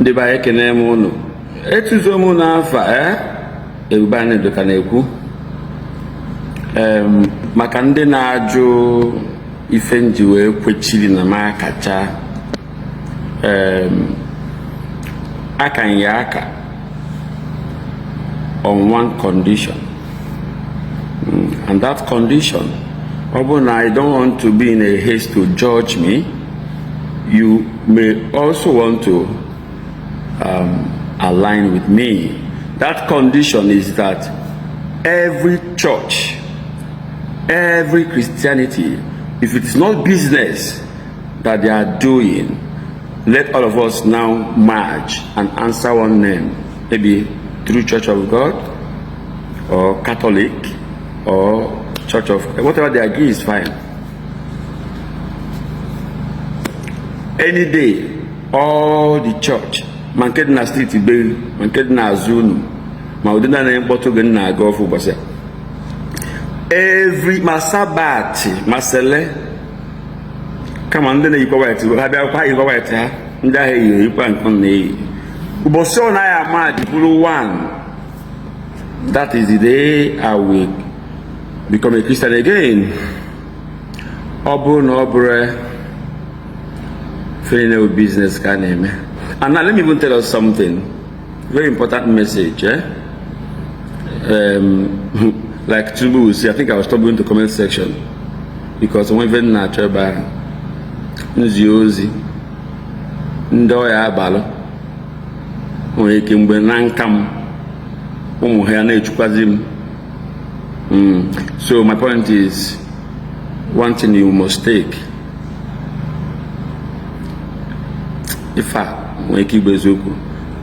ndị be anyị ekene m unu etuzo m n'afọ ebube anyị dịka na-ekwu maka ndị na-ajụ ife nji wee kwechiri na m akacha aka ya aka on one condition, and that condition, although I don't want to be in a haste to judge me, you may also want to align with me. That condition is that every church, every Christianity, if it is not business that they are doing, let all of us now merge and answer one name, maybe through Church of God or Catholic or Church of whatever they agree is fine. Any day, all the church, manked na street be, manked na Zulu, maudina na impoto gen na gofu bose. Every masabati, masele, kama ndene yiko white, habia kwa yiko white ha, ndahe yiko nkone. Uboso na ya mad bulu one. That is the day I will become a Christian again. Obu no obre. Feeling business can name. And now let me even tell us something. Very important message. Like Tubu will say, I think I was talking to the comment section. Because I'm even natural by Nziozi. Ndoya Balo. When Nankam. So my point is, one thing you must take. If I make you bezuku,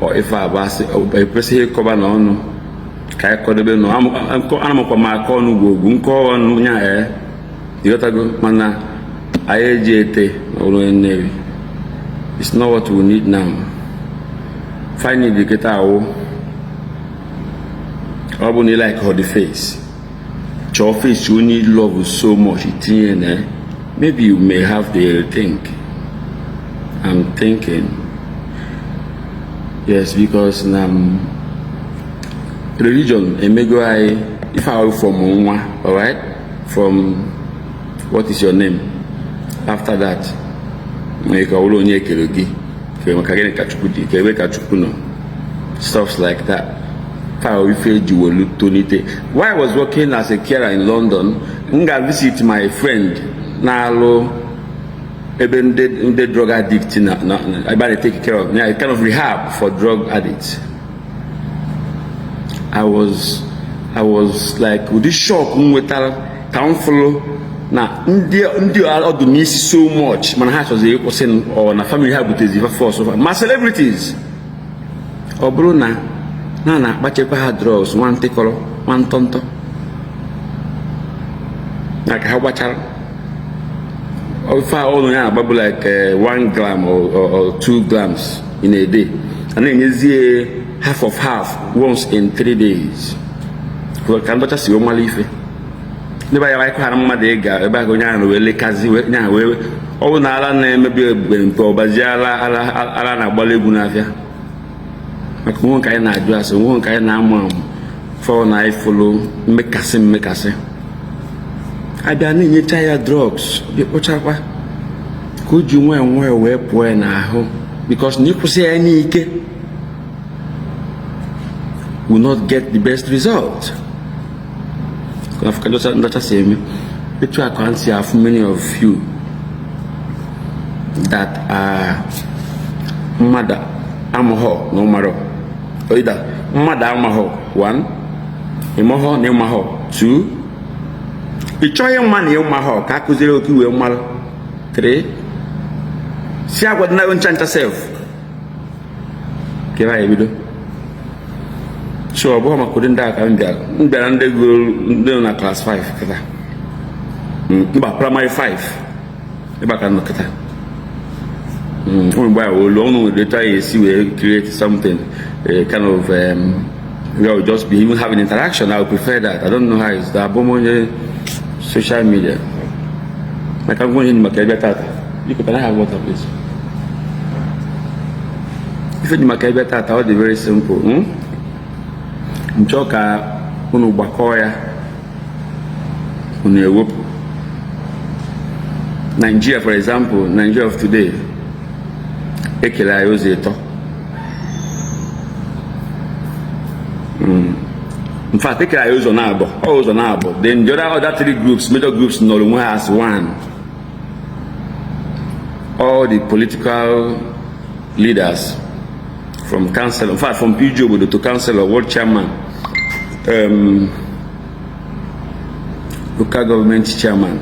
or if I was a person cover no, Kai Kodebe, I'm my corn go, Gunko, and Munya, the other mana, IAJT, or Navy. It's not what we need now. Finally, the guitar. Probably like how the face. Your face, you need love so much. Maybe you may have the think. I'm thinking. Yes, because religion, if I were from Mwa, alright? From what is your name? After that, stuff like that. While I was working as a carer in London, I visit my friend Nalo, even the drug addict. I better take care of. Yeah, kind of rehab for drug addicts. I was like, with this shock, can't follow. Now, India all do miss so much. My heart was saying, or na family have with force of my celebrities. Or Bruna. Nana, but you had drugs, one tickle, one tonto. Like how much are if I only have like 1 gram or 2 grams in a day, and then you see half of half once in 3 days. For can't just see your malife. Never I can't madega, about going on with Kazi, oh, Nala name maybe a Bajala, Alana Balibunavia. One kind of address, one kind of mom, for I follow, make us. I don't need tired drugs. Could you wear when I home? Because Nico say any will not get the best result. Of course, not say me. I can't see how many of you that are mother, Amaho, no matter. Either Madam Maho, 1, Imoho, Nemaho, 2, the Choyan money on Maho, Kakuzero, 2, 3. See, I would never enchant herself. Give I do. So, Obama couldn't die and there, and they will in class 5. But primary 5. If I can look at that. Long later, you see, we create something. Kind of just be even having interaction. I would prefer that. I don't know how it's that social media. I can go in my you can have water, please. If you make it better, it's very simple. Mchoka unu bakoya unu Europe. Nigeria, for example, Nigeria of today, ekela yozeto. In fact, ekela yozo nabo, all nabo. Then the other three groups, major groups, no one has one. All the political leaders from council, in fact, from PGO to councillor, world chairman, local government chairman,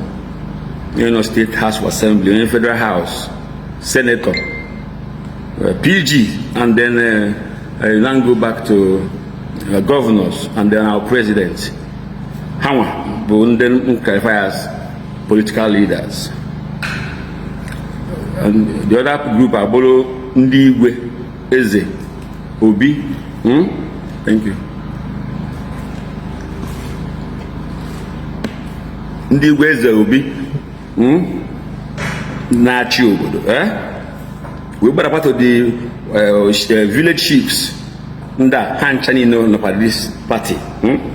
state house of assembly, federal house, senator, PG, and then then go back to governors, and then our president. Hawa, but then qualify as political leaders. And the other group are Bolo Ndiwe Eze Obi. Thank you. Ndiwe Eze Obi. Nachi Obodo. We were part of the village chiefs. Nda Hanchani no for this party.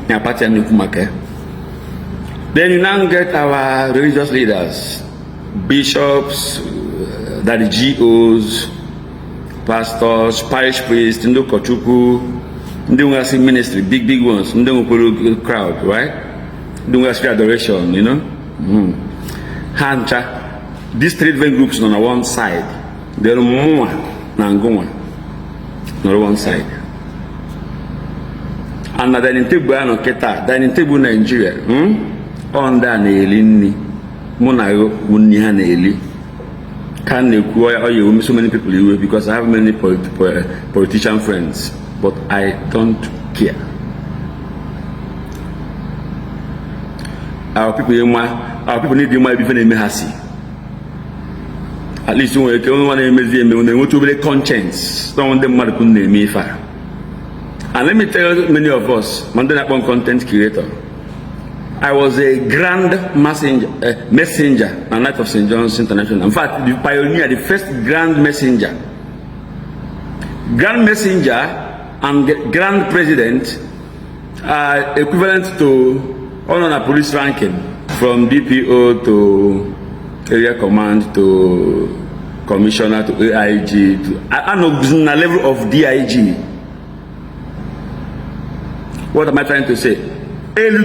Ya party and Nukumake. Then you now get our religious leaders, bishops, that the GOs, pastors, parish priests, Ndo Kochuku, Ndo ministry, big ones, Ndo crowd, right? Ndo adoration, Hancha, these three different groups on one side, they're more than on one side. And the dining table no keta, dining table Nigeria, on that Nelini, Monayo, Munihan Eli. Can you so many people you because I have many politician friends, but I don't care. Our people need to be very messy. At least when you want to make to be conscience, don't want them to name me far. And let me tell you, many of us, Mandela content creator. I was a grand messenger at Night of St. John's International. In fact, the pioneer, the first grand messenger. Grand messenger and grand president are equivalent to honor police ranking from DPO to area command to commissioner to AIG to a level of DIG. What am I trying to say? Let me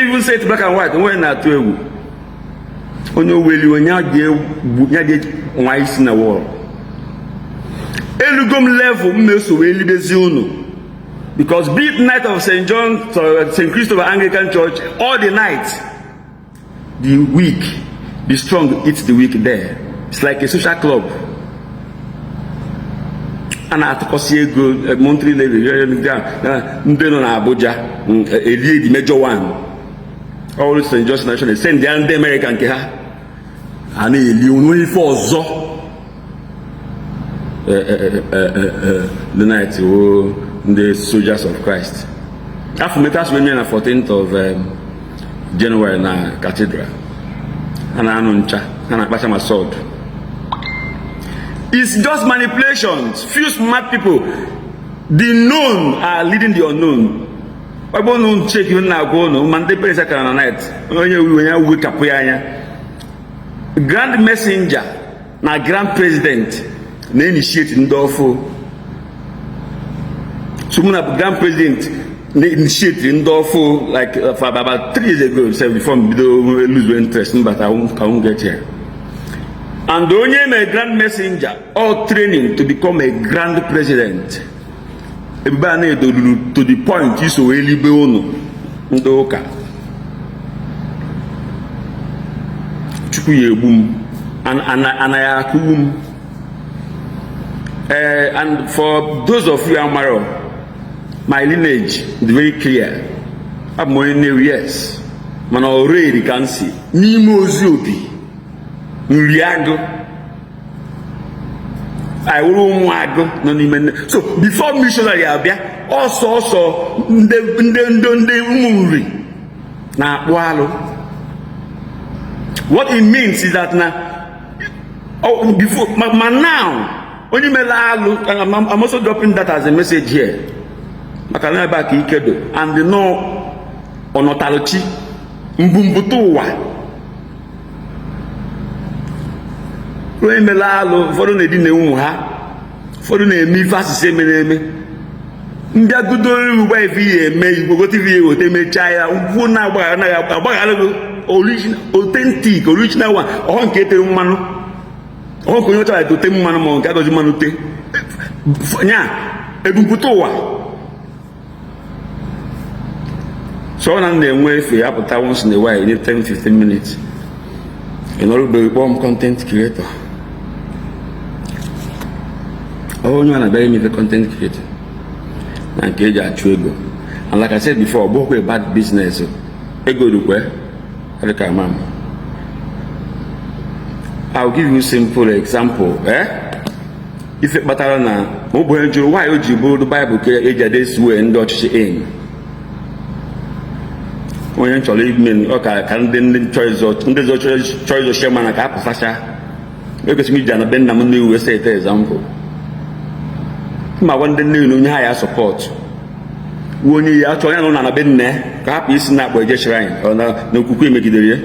even say it black and white. When not to wise in the world. Elugum level because be it night of St. John St. Christopher Anglican Church, all the night, the weak, the strong eats the weak there. It's like a social club. And at Kosiego, Montreal, Abuja, the major one. All St. John's National send the American Keha. And he for the night, the soldiers of Christ. After metas when on the 14th of January na cathedral. And I pass my sword. It's just manipulations. Few smart people. The known are leading the unknown. I won't check even now. Go no. Monday prayer second night. When you wake up, grand messenger, na grand president, na initiate ndofo. So when a grand president initiate ndofo like for about 3 years ago, so before we lose interest, but I won't get here. And the only a grand messenger or training to become a grand president. Everybody to the point is so really beono. Ndoka. Chukuye boom. And ayakum. And for those of you Amaro, my lineage is very clear. I'm more than years. Man already can see. Nimo Zubi. Nriago. I will wago no even. So before missionary abia, also nde na walo. What it means is that now Oh, before, now, only I'm also dropping that as a message here. Makana back ikedo and the no onotalochi mbumbutuwa. Onye melalo fodo na edi na ewu ha. Fodo na emi fast se meneme. Mbia gudoro ugba ifi eme igbo TV wote mecha ya ugwu na agbaghalo original authentic original one. O nke tere mmanu. O ko nyota to te mmanu mo nke adoji mmanu te. Nya ebumbutuwa. So on the way if you have once in a while, you need 10-15 minutes. In order to become content creator. Oh, you want to bury me the content creator. And cage at Chuego. And like I said before, both a bad business. Ego do where? I'll give you a simple example. If it matter now, why would you build the Bible? This way and Dutch in. When you actually mean, okay, can then choice of Sherman a cap fasha because me Jana Ben Namu will say, for example. My one the new higher support. When you actually on a ben there, cap is not by just shrine or no cookie make it there.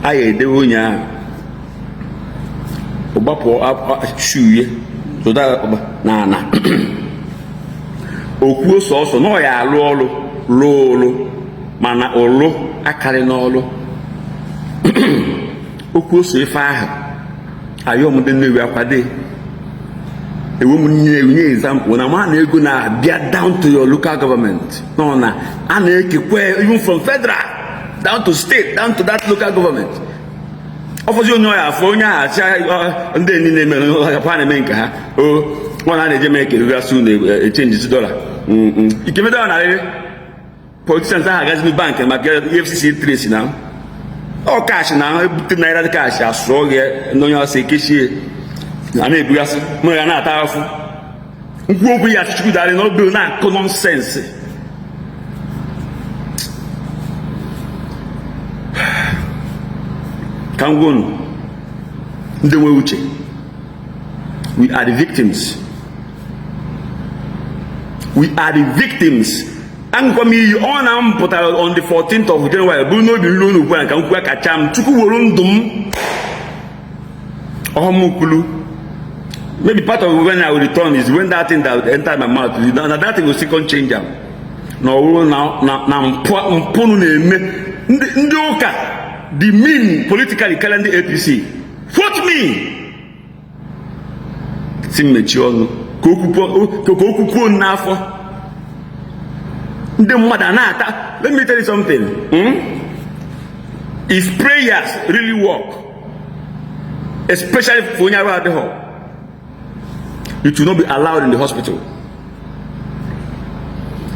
I do Obapo up shoe so that na. Okuo so no ya lolo mana olo akare n'olu okuo so ife aha ayom de newi akwade ewo mu nye example na ma na ego na bia down to your local government no na ana ekekwe even from federal down to state down to that local government ofozi onyo ya afọ onye a ndị ni na eme ha pa na eme nka ha o one na je make it soon change the dollar you give me down politicians that has me bank and my FCC trace now all cash now naira the cash as so here no you say kishi na na ebugas mo ya na atafu nkwo obu ya chuku dare no bill na common sense kangon ndewe uche we are the victims. We are the victims. And for me, on the 14th of January, Bruno Bilunu, when I can work at Cham, Chukurundum, Omukulu. Maybe part of when I will return is when that thing that entered my mouth, that thing will still change them. No, now, Ndoka, the mean politically calendar APC. Vote me! Simmechion. Let me tell you something. If prayers really work, especially for it will not be allowed in the hospital.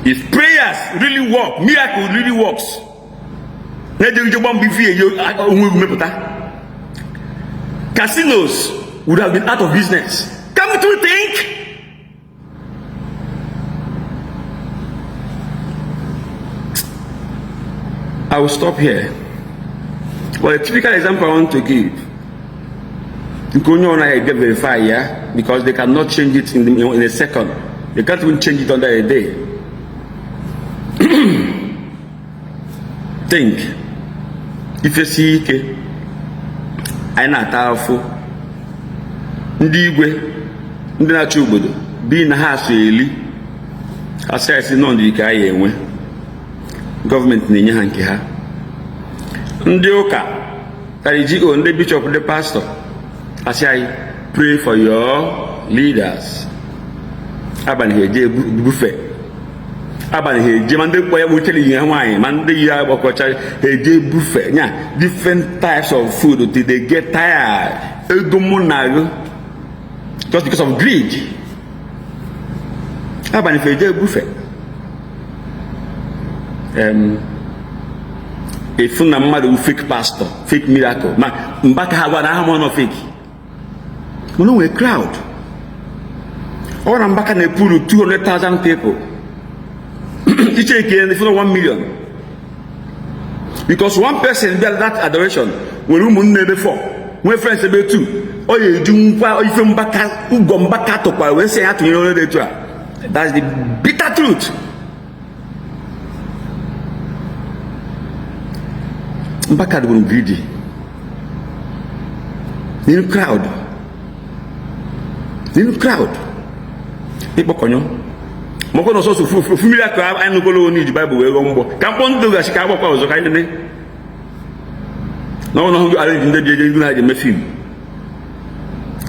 If prayers really work, miracle really works. Casinos would have been out of business. Come to think. I will stop here. Well, a typical example I want to give. I get verify, yeah, because they cannot change it in a second. They can't even change it under a day. Think. If you see, I not powerful. Ndigwe, ndị na-achị obodo, bi na ha asụ eli, asị nọ ndị ike anyị enwe. Government na-enye ha nke ha. Ndị ụka, GO, ndị bishop, ndị pastor, asị anyị, pray for your leaders. Abalị heje buffet. Abalị heje ma ndị kpọ ya mụchele ihe nwaanyị, ma ndị ya gbakọcha heje buffet. Nya, different types of food until they get tired. Ego mụ na just because of greed. Abalị heje buffet. If na mmadụ fake pastor, fake miracle, ma mbaka ha gwa na ha no fake. We know a crowd. Or mbaka na puru 200,000 people. Each again, if not 1 million. Because one person built that adoration, nwere ụmụnne ebe 4 nwee friends ebe 2 ọ ga-eji ngwa ife mbaka ụgwọ mbaka tụkwara wee sị ya tụnyere onye dị etu a. That's the bitter truth. Mbaka dị greedy in crowd ịkpọkọnyọ mọkọ nọsọ so fumiri aka anyị nụkọrọ onye iji Bible wee ghọọ mgbọ ka mkpọ ndụ gachi ka agbakwa ọzọ ka anyị nene na ọnụ arịnji ndị jeje ihu na-eji eme fim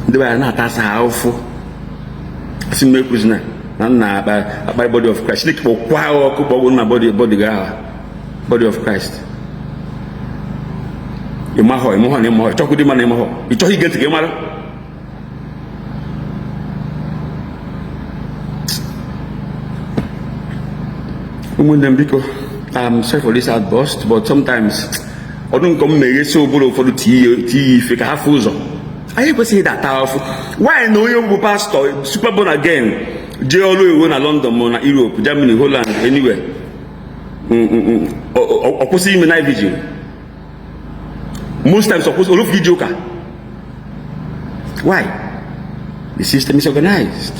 ndị be ya na-ata asa ahụfụ asị m ekwuzina na nna akpa body of Christ Chineke kpọkwa ọkụ kpọgwụ na body ga aha body of Christ ịmahọ na ịmahọ ịchọkwu dị ma na ịmahọ ịchọghị ige ntị ka ị mara ụmụnne m biko I'm sorry for this outburst but sometimes ọdụ nke m meghesi obodo ụfọdụ tinye ife ka ha fụ ụzọ anyị ekwesịghị ịdata afụ nwaanyị na onye bụ pastọ super born again jee ọrụ ewu na London ma na Europe Germany Holland anywhere ọ kwụsị ime night vigil most times olofu ije ụka. Why? The system is organized.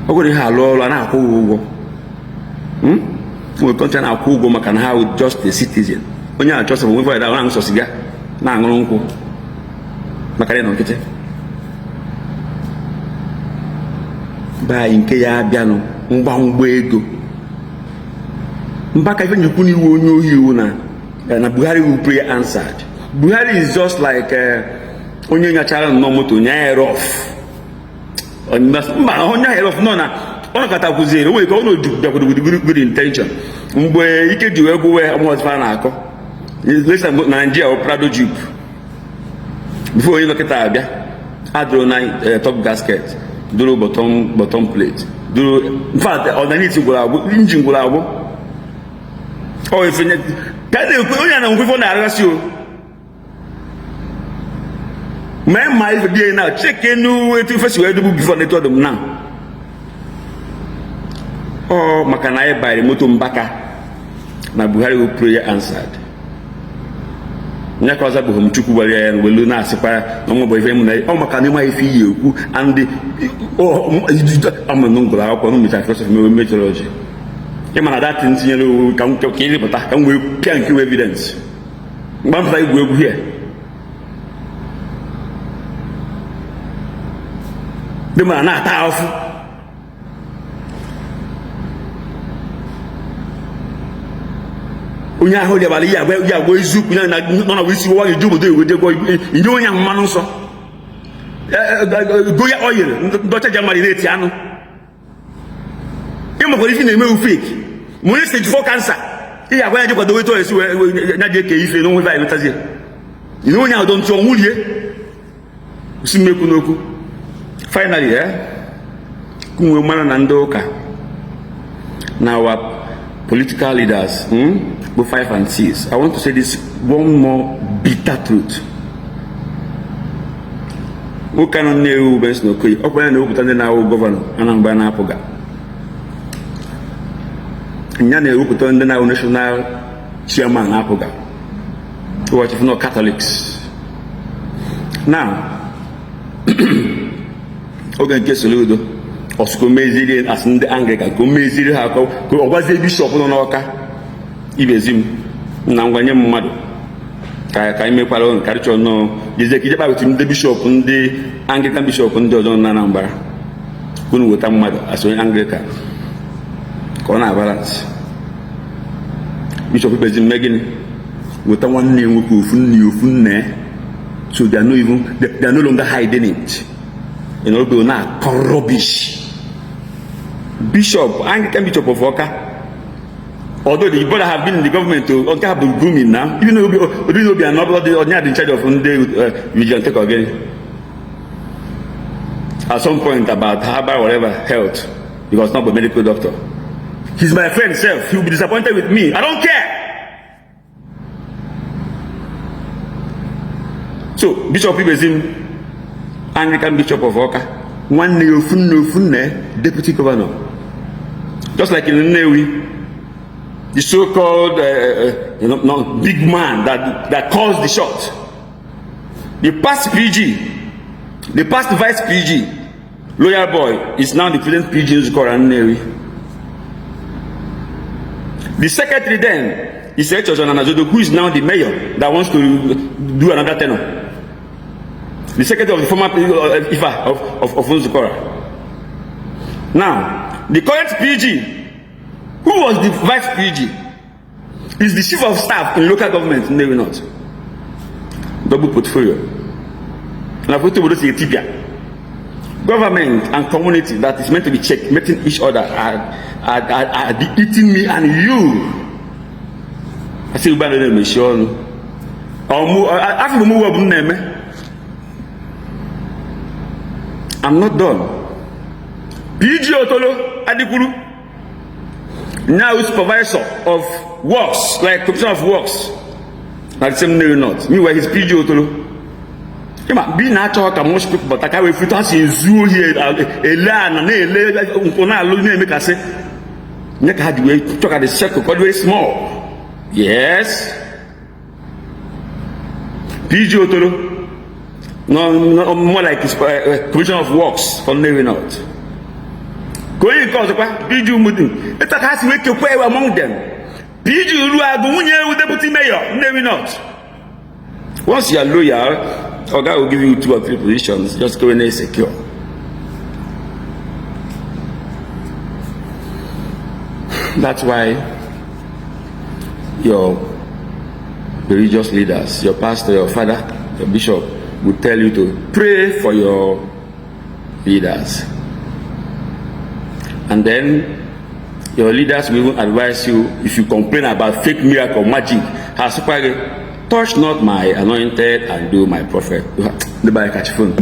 Ọ gwara ihe alụ ọrụ a na-akwụ ụgwọ nwere kọntra na-akwụ ụgwọ maka na ha just a citizen onye a chọsọ bụ nwe na nsọ siga na-aṅụrụ nkwụ maka na nkịtị baa nke ya abịanụ mgba ego mbaka ife nyekwu n'iwu onye ohi iwu na Buhari will pray answered. Buhari is just like onye nyachara nnọọ moto nya rof mba onye ahụ rof nọ na ọ kata kụziere onwe ka ọ na-bịakwado with good intention mgbe ike ji wee gwuwe ọmụọzịfa na-akọ lesa na Nigeria Prado Jeep before onye dọkịta abịa adụrụ na top gasket dụrụ bottom plate dụrụ in fact ọdaniti gwụrụ agwụ injin gwụrụ agwụ ọ efenye ka na-ekwe onye na nkwefọ na-arịasị o mee mma ife dị na cheke nu etu ife si wee dubu bifọ netu ọdụm na ọ maka na anyị banyere moto mbaka na Buhari will pray answered. Nya ka ọza bụ Chukwu gwara ya welu na-asịkwa na ọmụbọ ife mụ na ọ maka na ịma ife iyi ekwu and amụnụ ngụrụ akwụkwọ n'ụmụcha philosophy mewe meteorology ịma na datị ntinyere owu ka m ịrịpụta ka m wee pịa nke evidence mgbe m pụta igwu egwu hie dị mara na-ata afụ onye ahụ dị abalị ya agwa eziokwu ya nọ na isi ụwa ga-eji obodo ewedegwo inye onye ahụ mmanụ nsọ go ya oyiri ndọcha ji amalị na-eti anụ ịmakwara ife na-emewu fake ma onye stage 4 cancer ihe agwa ya ji kwado weto esi ya ji eke ife n'onwe va emetazie inye onye ahụ dọ ntụ ọnwụlie si mmekwu n'okwu finally kunwe mara na ndị ụka na our political leaders go 5 and 6. I want to say this one more bitter truth. Who cannot know best no key? Open and open now governor and I'm banana poga. Nyane who put on the now national chairman apoga. What if no Catholics? Now, okay, guess a little. Osco mezili as ndị Anglican ko mezili ha ko ogwaze bishop nọ n'Ọka ibezim na ngwanye mmadụ ka imekwara nkarịchọ nọ jeze ka ijeba wetu ndị bishop ndị Anglican bishop ndị ọzọ na Anambra unu weta mmadụ as onye Anglican ka ọ na-balance bishop ibezim megini weta nwanne nwoke ofu nne so they are no longer hiding it in order na rubbish. Bishop, Anglican Bishop of Oka, although the brother have been in the government to Oka have been grooming now, even though be another or not in charge of region take again. At some point about herbal whatever health, he was not a medical doctor. He's my friend self, he will be disappointed with me. I don't care. So Bishop Ibezim, Anglican Bishop of Oka, one Deputy Governor. Just like in Nnewi, the so-called big man that calls the shot. The past PG, the past vice PG, Loyal Boy, is now the present PG in Unholy. The secretary then is who is now the mayor that wants to do another tenure. The secretary of the former IFA of Unholy. Now, the current PG, who was the vice PG, is the chief of staff in local government, maybe not. Double portfolio. Government and community that is meant to be checkmating each other are eating me and you. I say, I'm not done. PG Otolo Adikulu, now supervisor of works, like commissioner of works, like the same name not. Meanwhile, he's PG Otolo. You might be not talking most people, but I can't wait for us in zoo here. A land and a lady make us say, Nick had to talk at the circle, but very small. Yes, PG Otolo, no more like his commissioner of works for Navy North. Going because of PG Mutin, it's a cast make a way among them. PG Lua, with deputy mayor, Navy North. Once you are loyal, or God will give you 2 or 3 positions, just go in there secure. That's why your religious leaders, your pastor, your father, your bishop will tell you to pray for your leaders. And then your leaders will even advise you, if you complain about fake miracle magic, touch not my anointed and do my prophet. The Bible catch phone.